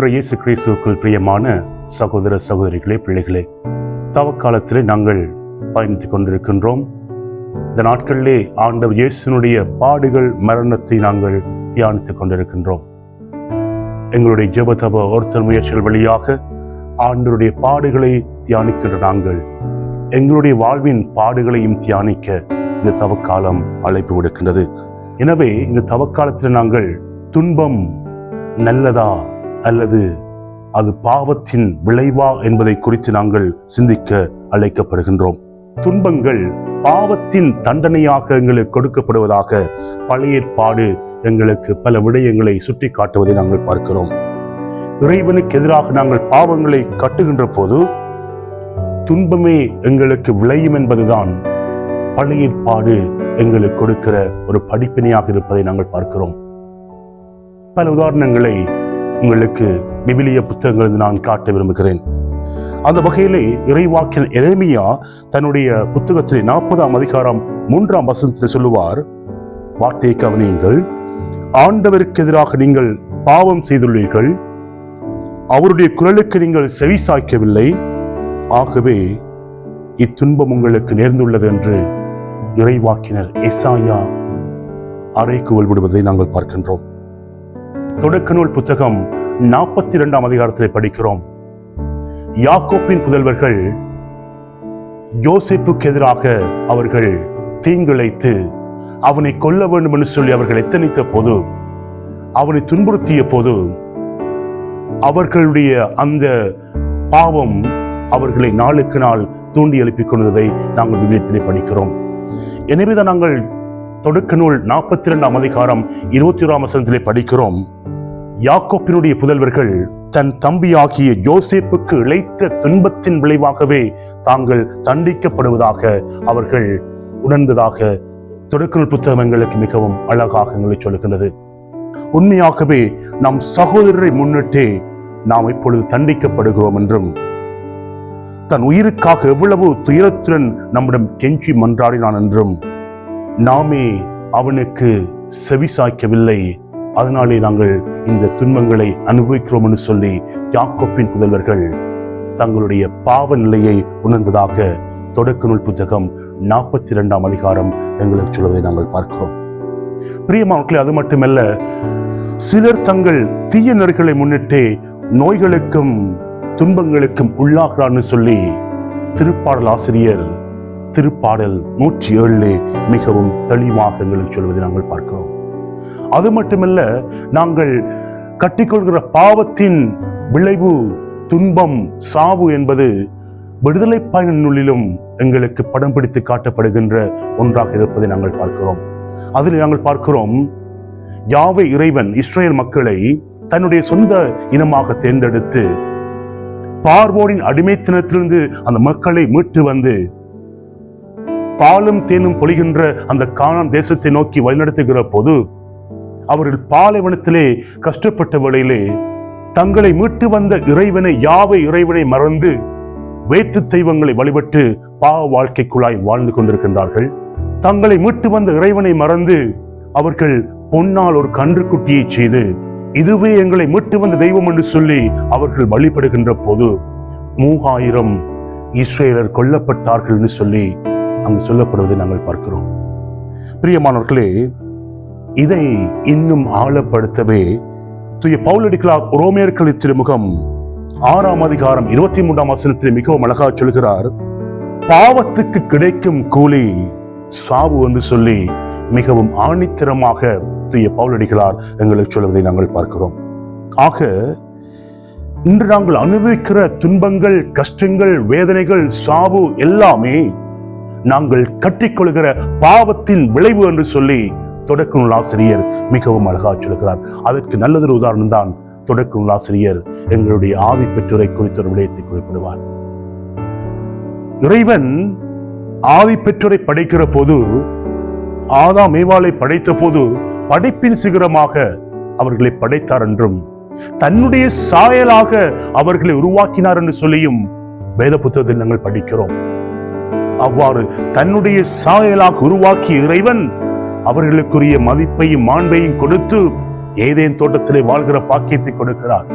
இயேசு கிறிஸ்துவுக்குள் பிரியமான சகோதர சகோதரிகளே, பிள்ளைகளே, தவக்காலத்திலே நாங்கள் பயணித்துக் கொண்டிருக்கின்றோம். இந்த நாட்களிலே ஆண்டவர் இயேசுனுடைய பாடுகள் மரணத்தை நாங்கள் தியானித்துக் கொண்டிருக்கின்றோம். எங்களுடைய ஜெப தப ஒருத்தர் முயற்சிகள் வழியாக ஆண்டவருடைய பாடுகளை தியானிக்கின்ற நாங்கள் எங்களுடைய வாழ்வின் பாடுகளையும் தியானிக்க இந்த தவக்காலம் அழைப்பு விடுக்கின்றது. எனவே இந்த தவக்காலத்தில் நாங்கள் துன்பம் நல்லதா அல்லது அது பாவத்தின் விளைவா என்பதை குறித்து நாங்கள் சிந்திக்க அழைக்கப்படுகின்றோம். துன்பங்கள் பாவத்தின் தண்டனையாக எங்களுக்கு கொடுக்கப்படுவதாக பழைய ஏற்பாடு எங்களுக்கு பல விடயங்களை சுட்டி காட்டுவதை நாங்கள் பார்க்கிறோம். இறைவனுக்கு எதிராக நாங்கள் பாவங்களை கட்டுகின்ற போது துன்பமே எங்களுக்கு விளையும் என்பதுதான் பழைய ஏற்பாடு எங்களுக்கு கொடுக்கிற ஒரு படிப்பினையாக இருப்பதை நாங்கள் பார்க்கிறோம். பல உதாரணங்களை உங்களுக்கு விவிலிய புத்தகங்களில் நான் காட்ட விரும்புகிறேன். அந்த வகையிலே இறைவாக்கின் எரேமியா தன்னுடைய புத்தகத்திலே 40ஆம் அதிகாரம் 3ஆம் வசனத்தில் சொல்லுவார், வார்த்தையை கவனியுங்கள், ஆண்டவருக்கு எதிராக நீங்கள் பாவம் செய்துள்ளீர்கள், அவருடைய குரலுக்கு நீங்கள் செவி சாய்க்கவில்லை, ஆகவே இத்துன்பம் உங்களுக்கு நேர்ந்துள்ளது என்று இறைவாக்கினர் எசாயா அறைகூவல் விடுவதை நாங்கள் பார்க்கின்றோம். தொடக்க நூல் புத்தகம் 42ஆம் அதிகாரத்திலே படிக்கிறோம், யாக்கோப்பின் புதல்வர்கள் யோசேப்புக்கு எதிராக அவர்கள் தீங்கிழைத்து அவனை கொல்ல வேண்டும் என்று சொல்லி அவர்கள் எத்தனித்த போது, அவனை துன்புறுத்திய போது அவர்களுடைய அந்த பாவம் அவர்களை நாளுக்கு நாள் தூண்டி எழுப்பிக் கொண்டதை நாங்கள் விவிலியத்திலே படிக்கிறோம். எனவேதான் நாங்கள் தொடக்க நூல் 42ஆம் அதிகாரம் 21ஆம் வசனத்திலே படிக்கிறோம், யாக்கோப்பினுடைய புதல்வர்கள் தன் தம்பியாகிய யோசேப்புக்கு இழைத்த துன்பத்தின் விளைவாகவே தாங்கள் தண்டிக்கப்படுவதாக அவர்கள் உணர்ந்ததாக தொடக்க நூல் புத்தகம் எங்களுக்கு மிகவும் அழகாக எங்களை சொல்லுகின்றது. உண்மையாகவே நம் சகோதரரை முன்னிட்டே நாம் இப்பொழுது தண்டிக்கப்படுகிறோம் என்றும், தன் உயிருக்காக எவ்வளவு துயரத்துடன் நம்மிடம் கெஞ்சி மன்றாடினான் என்றும், நாமே அவனுக்கு செவி சாய்க்கவில்லை, அதனாலே நாங்கள் இந்த துன்பங்களை அனுபவிக்கிறோம் என்று சொல்லி யாக்கோப்பின் புதல்வர்கள் தங்களுடைய பாவ நிலையை உணர்ந்ததாக தொடக்க நூல் புத்தகம் 42ஆம் அதிகாரம் எங்களுக்கு சொல்வதை நாங்கள் பார்க்கிறோம். பிரியமானவர்களே, அது மட்டுமல்ல, சிலர் தங்கள் தீய நெறிகளை முன்னிட்டே நோய்களுக்கும் துன்பங்களுக்கும் உள்ளாகிறான்னு சொல்லி திருப்பாடல் ஆசிரியர் திருப்பாடல் 107 மிகவும் தெளிவாக எங்களுக்கு சொல்வதை நாங்கள் பார்க்கிறோம். அது மட்டுமல்ல, நாங்கள் கட்டிக்கொள்கிற பாவத்தின் விளைவு துன்பம் சாவு என்பது விடுதலை பயண நூலிலும் எங்களுக்கு படம் பிடித்து காட்டப்படுகின்ற ஒன்றாக இருப்பதை நாங்கள் பார்க்கிறோம். அதில் நாங்கள் பார்க்கிறோம், யாவே இறைவன் இஸ்ரேல் மக்களை தன்னுடைய சொந்த இனமாக தேர்ந்தெடுத்து பார்வோனின் அடிமைத்தனத்திலிருந்து அந்த மக்களை மீட்டு வந்து பாலும் தேனும் பொழிகின்ற அந்த கானான் தேசத்தை நோக்கி வழிநடத்துகிற போது அவர்கள் பாலைவனத்திலே கஷ்டப்பட்ட வேளையிலே தங்களை மீட்டு வந்த இறைவனை, யாவை இறைவனை மறந்து வேற்று தெய்வங்களை வழிபட்டு பாவ வாழ்க்கைக்குள்ளாய் வாழ்ந்து கொண்டிருக்கின்றார்கள். தங்களை மீட்டு வந்த இறைவனை மறந்து அவர்கள் பொன்னால் ஒரு கன்றுக்குட்டியை செய்து இதுவே எங்களை மீட்டு வந்த தெய்வம் என்று சொல்லி அவர்கள் வழிபடுகின்ற போது 3000 இஸ்ரேலர் கொல்லப்பட்டார்கள் என்று சொல்லி அங்கு சொல்லப்படுவதை நாங்கள் பார்க்கிறோம். பிரியமானவர்களே, இதை இன்னும் ஆழப்படுத்தவே தூய பவுலடிகளார் ரோமேயர்கள் திருமுகம் 6ஆம் அதிகாரம் 23ஆம் வசனத்தில் மிகவும் அழகாக சொல்கிறார், பாவத்துக்கு கிடைக்கும் கூலி சாவு என்று சொல்லி மிகவும் ஆணித்தரமாக தூய பவுலடிகளார் எங்களுக்கு சொல்வதை நாங்கள் பார்க்கிறோம். ஆக இன்று நாங்கள் அனுபவிக்கிற துன்பங்கள், கஷ்டங்கள், வேதனைகள், சாவு எல்லாமே நாங்கள் கட்டிக்கொள்கிற பாவத்தின் விளைவு என்று சொல்லி தொடக்க நூல் ஆசிரியர் மிகவும் அழகாக சொல்கிறார். அதற்கு நல்லதொரு உதாரணம் தான் தொடக்க நூல் ஆசிரியர் எங்களுடைய ஆவி பெற்றோரை குறித்த ஒரு விடயத்தை குறிப்பிடுவார். இறைவன் ஆவி பெற்றோரை படைக்கிற போது, ஆதாம் ஏவாளை படைத்த போது படைப்பின் சிகரமாக அவர்களை படைத்தார் என்றும், தன்னுடைய சாயலாக அவர்களை உருவாக்கினார் என்று சொல்லியும் வேத புத்தகத்தில் நாங்கள் படிக்கிறோம். அவ்வாறு தன்னுடைய சாயலாக உருவாக்கிய இறைவன் அவர்களுக்குரிய மதிப்பையும் மாண்பையும் கொடுத்து ஏதேன் தோட்டத்திலே வாழ்கிற பாக்கியத்தை கொடுக்கிறார்.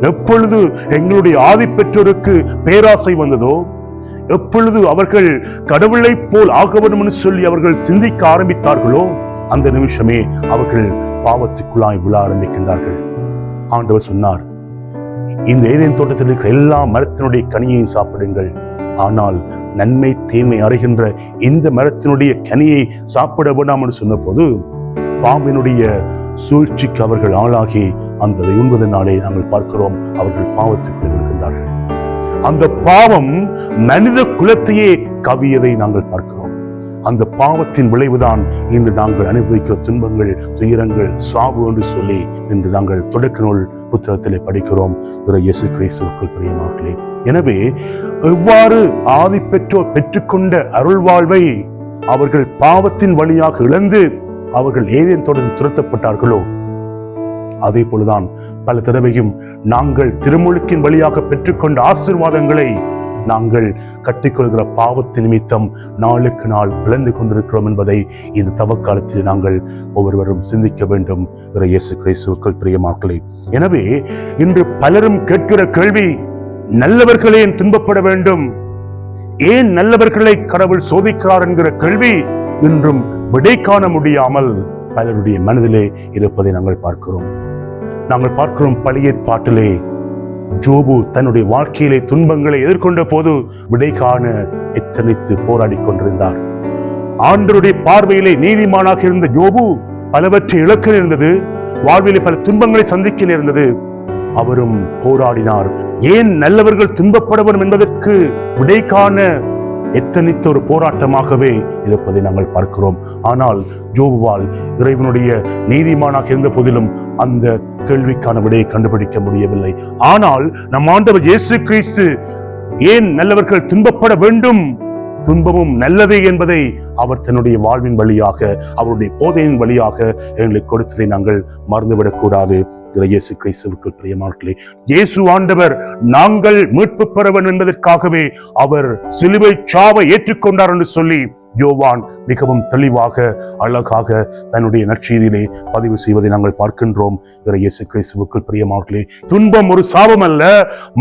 எப்பொழுது எங்களுடைய ஆதி பெற்றோருக்கு பேராசை வந்ததோ, எப்பொழுது அவர்கள் கடவுளை போல் ஆக வேண்டும் என்று சொல்லி அவர்கள் சிந்திக்க ஆரம்பித்தார்களோ, அந்த நிமிஷமே அவர்கள் பாவத்துக்குள்ளாய் விழ ஆரம்பிக்கின்றார்கள். ஆண்டவர் சொன்னார், இந்த ஏதேன் தோட்டத்தில் இருக்கிற எல்லா மரத்தினுடைய கனியையும் சாப்பிடுங்கள், ஆனால் நன்மை தீமை அறிகின்ற இந்த மரத்தினுடைய கனியை சாப்பிட வேண்டாம் என்று சொன்ன போது பாம்பினுடைய சூழ்ச்சிக்கு அவர்கள் ஆளாகி அந்த உண்பதனாலே நாங்கள் பார்க்கிறோம் அவர்கள் பாவத்துக்கு விழுகின்றார்கள். அந்த பாவம் மனித குலத்தையே கவியதை நாங்கள் பார்க்கிறோம். அந்த பாவத்தின் விளைவுதான் இன்று நாங்கள் அனுபவிக்கிற துன்பங்கள், துயரங்கள், சாவு என்று சொல்லி இன்று நாங்கள் தொடக்க நூல் புத்தகத்திலே படிக்கிறோம். இயேசு கிறிஸ்துவுக்குள் பிரியமானவர்களே, எனவே எவ்வாறு ஆதி பெற்றோர் பெற்றுக்கொண்ட அருள் வாழ்வை அவர்கள் பாவத்தின் வழியாக இழந்து அவர்கள் ஏதேன் தோட்டத்தில் துரத்தப்பட்டார்களோ, அதே போலதான் பல தடவையும் நாங்கள் திருமுழுக்கின் வழியாக பெற்றுக்கொண்ட ஆசீர்வாதங்களை நாங்கள் கட்டிக்கொள்கிற பாவத்தின் நிமித்தம் நாளுக்கு நாள் இழந்து கொண்டிருக்கிறோம் என்பதை இந்த தவக்காலத்தில் நாங்கள் ஒவ்வொருவரும் சிந்திக்க வேண்டும். இயேசு கிறிஸ்துவுக்குள் பிரியமானவர்களே, எனவே இன்று பலரும் கேட்கிற கேள்வி, நல்லவர்களே ஏன் துன்பப்பட வேண்டும், ஏன் நல்லவர்களை கடவுள் சோதிக்கிறார் என்கிற கேள்வி இன்றும் விடை காண முடியாமல் பலருடைய மனதிலே இருப்பதை நாங்கள் பார்க்கிறோம். பழைய ஏற்பாட்டிலே ஜோபு தன்னுடைய வாழ்க்கையிலே துன்பங்களை எதிர்கொண்ட போது விடை காண எத்தனித்து போராடி கொண்டிருந்தார். ஆண்டவருடைய பார்வையிலே நீதிமானாக இருந்த ஜோபு பலவற்றை இழக்க நேர்ந்தது, வாழ்விலே பல துன்பங்களை சந்திக்க நேர்ந்தது. அவரும் போராடினார். ஏன் நல்லவர்கள் துன்பப்பட வேண்டும் என்பதற்கு விடை காண எத்தனித்த ஒரு போராட்டமாகவே இருப்பதை நாங்கள் பார்க்கிறோம். ஆனால் ஜோபுவால் இறைவனுடைய நீதிமானாக இருந்த போதிலும் அந்த கேள்விக்கான விடையை கண்டுபிடிக்க முடியவில்லை. ஆனால் நம் ஆண்டவர் இயேசு கிறிஸ்து ஏன் நல்லவர்கள் துன்பப்பட வேண்டும், துன்பமும் நல்லதே என்பதை அவர் தன்னுடைய வாழ்வின் வழியாக, அவருடைய போதையின் வழியாக எங்களுக்கு கொடுத்ததை நாங்கள் மறந்துவிடக் கூடாது. இயேசு கிறிஸ்துவுக்கு பிரியமானவர்களே, இயேசு ஆண்டவர் நாங்கள் மீட்பு பெற வேண்டும் என்பதற்காகவே அவர் சிலுவை சாவை ஏற்றுக்கொண்டார் என்று சொல்லி யோவான் மிகவும் தெளிவாக அழகாக தன்னுடைய நற்செய்தியிலே பதிவு செய்வதை நாங்கள் பார்க்கின்றோம். இயேசு கிறிஸ்துவுக்கு பிரியமானவர்களே, துன்பம் ஒரு சாபம் அல்ல,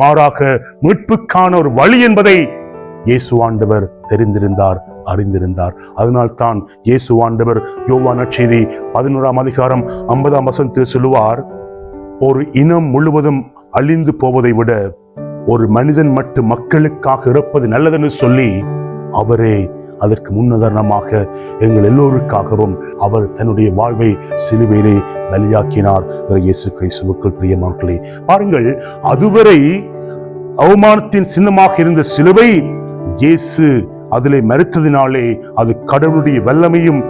மாறாக மீட்புக்கான ஒரு வழி என்பதை இயேசு ஆண்டவர் தெரிந்திருந்தார், அறிந்திருந்தார். அதனால் தான் இயேசு ஆண்டவர் யோவான் நற்செய்தி 11ஆம் அதிகாரம் 50ஆம் வசனத்தில் சொல்லுவார், ஒரு இனம் முழுவதும் அழிந்து போவதை விட ஒரு மனிதன் மட்டும் மக்களுக்காக இறப்பது நல்லதென்று சொல்லி அவரே அதற்கு முன்னுதாரணமாக எங்கள் எல்லோருக்காகவும் அவர் தன்னுடைய வாழ்வை சிலுவையிலே பலியாக்கினார். இயேசு கிறிஸ்துவுக்குள் பிரியமானவர்களே, பாருங்கள், அதுவரை அவமானத்தின் சின்னமாக இருந்த சிலுவை இயேசு அதிலே மரித்ததினாலே அது கடவுளுடைய வல்லமையும்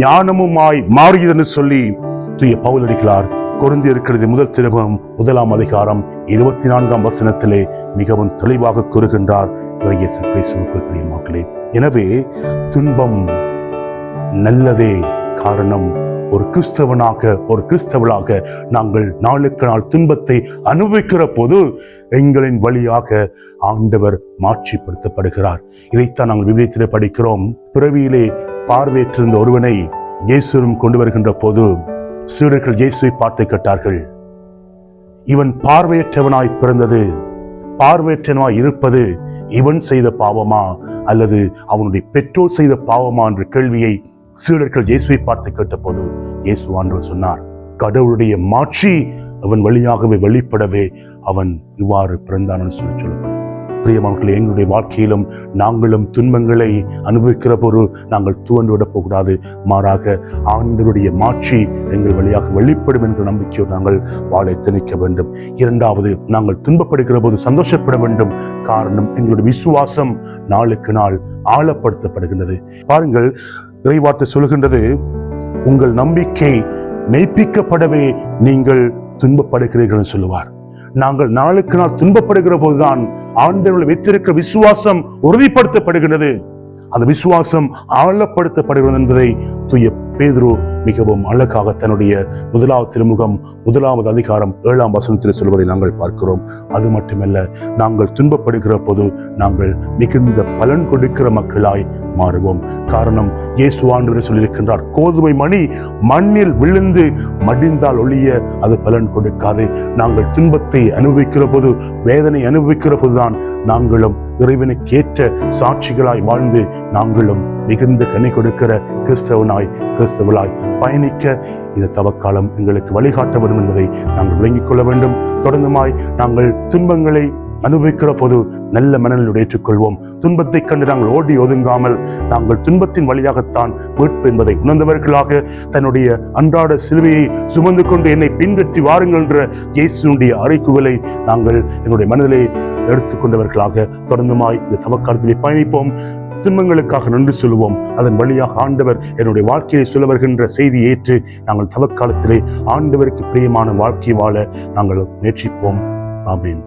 ஞானமுமாய் மாறியதென்று சொல்லி தூய பவுல் அடிகளார் கொரிந்தியருக்கு முதல் திருமுகம் 1ஆம் அதிகாரம் 24ஆம் வசனத்திலே மிகவும் தெளிவாக கூறுகின்றார். இயேசு கிறிஸ்துவுக்குள் பிரியமானவர்களே, எனவே துன்பம் நல்லதே. காரணம், ஒரு கிறிஸ்தவனாக, ஒரு கிறிஸ்தவளாக நாங்கள் நாளுக்கு நாள் துன்பத்தை அனுபவிக்கிற போது எங்களின் வழியாக ஆண்டவர் மாட்சிப்படுத்தப்படுகிறார். இதைத்தான் நாங்கள் விவிலியத்திலே படிக்கிறோம். பிறவியிலே பார்வையற்றிருந்த ஒருவனை இயேசுவும் கொண்டு வருகின்ற போது சீடர்கள் இயேசுவை பார்த்து கேட்டார்கள், இவன் பார்வையற்றவனாய் பிறந்தது, பார்வையற்றவனாய் இருப்பது இவன் செய்த பாவமா அல்லது அவனுடைய பெற்றோர் செய்த பாவமா என்ற கேள்வியை சீடர்கள் இயேசுவை பார்த்து கேட்ட போது இயேசு ஆண்டவர் சொன்னார், கடவுளுடைய மாட்சி அவன் வழியாகவே வெளிப்படவே அவன் இவ்வாறு பிறந்தான் என்று சொல்லப்படுகிறது. பிரியமானவர்களே, எங்களுடைய வாழ்க்கையிலும் நாங்களும் துன்பங்களை அனுபவிக்கிற போது நாங்கள் துவண்டு விடப் போகக்கூடாது. மாறாக ஆண்டவருடைய மாட்சி எங்கள் வழியாக வெளிப்படும் என்ற நம்பிக்கையோடு நாங்கள் வாழ எத்தனிக்க வேண்டும். இரண்டாவது, நாங்கள் துன்பப்படுகிற போது சந்தோஷப்பட வேண்டும். காரணம், எங்களுடைய விசுவாசம் நாளுக்கு நாள் ஆழப்படுத்தப்படுகின்றது. பாருங்கள், இறைவார்த்தை சொல்கின்றது, உங்கள் நம்பிக்கை மெய்ப்பிக்கப்படவே நீங்கள் துன்பப்படுகிறீர்கள் சொல்லுவார். நாங்கள் நாளுக்கு நாள் துன்பப்படுகிற போதுதான் ஆண்டவர்கள் வைத்திருக்கிற விசுவாசம் உறுதிப்படுத்தப்படுகிறது. அந்த விசுவாசம் ஆழப்படுத்தப்படுகிறது என்பதை தூய பேதுரு மிகவும் அழகாக தன்னுடைய 1 திருமுகம் 1 அதிகாரம் 7ஆம் வசனத்தில் சொல்வதை நாங்கள் பார்க்கிறோம். அது மட்டுமல்ல, நாங்கள் துன்பப்படுகிற போது நாங்கள் மிகுந்த பலன் கொடுக்கிற மக்களாய் மாறுவோம். காரணம், இயேசு ஆண்டவர் சொல்லியிருக்கின்றார், கோதுமை மணி மண்ணில் விழுந்து மடிந்தால் ஒழிய அது பலன் கொடுக்காது. நாங்கள் துன்பத்தை அனுபவிக்கிற போது, வேதனை அனுபவிக்கிற போதுதான் நாங்களும் இறைவனுக்கேற்ற சாட்சிகளாய் வாழ்ந்து நாங்களும் மிகுந்த கனி கொடுக்கிற கிறிஸ்தவளாய் பயணிக்க இந்த தவக்காலம் எங்களுக்கு வழிகாட்ட வேண்டும் என்பதை நாங்கள் விளங்கிக் கொள்ள வேண்டும். தொடர்ந்துமாய் நாங்கள் துன்பங்களை அனுபவிக்கிற போது நல்ல மனநிலை ஏற்றுக்கொள்வோம். துன்பத்தை கண்டு நாங்கள் ஓடி ஒதுங்காமல், நாங்கள் துன்பத்தின் வழியாகத்தான் மீட்பு என்பதை உணர்ந்தவர்களாக தன்னுடைய அன்றாட சிலுவையை சுமந்து கொண்டு என்னை பின்பற்றி வாருங்கள் என்ற இயேசுனுடைய அறைகூவலை நாங்கள் என்னுடைய மனதிலே எடுத்துக்கொண்டவர்களாக தொடர்ந்துமாய் இந்த தவக்காலத்திலே பயணிப்போம். துன்பங்களுக்காக நன்றி சொல்லுவோம். அதன் வழியாக ஆண்டவர் என்னுடைய வாழ்க்கையை சொல்ல வருகின்ற செய்தியை ஏற்று நாங்கள் தவக்காலத்திலே ஆண்டவருக்கு பிரியமான வாழ்க்கை வாழ நாங்கள் முயற்சிப்போம். ஆமென்.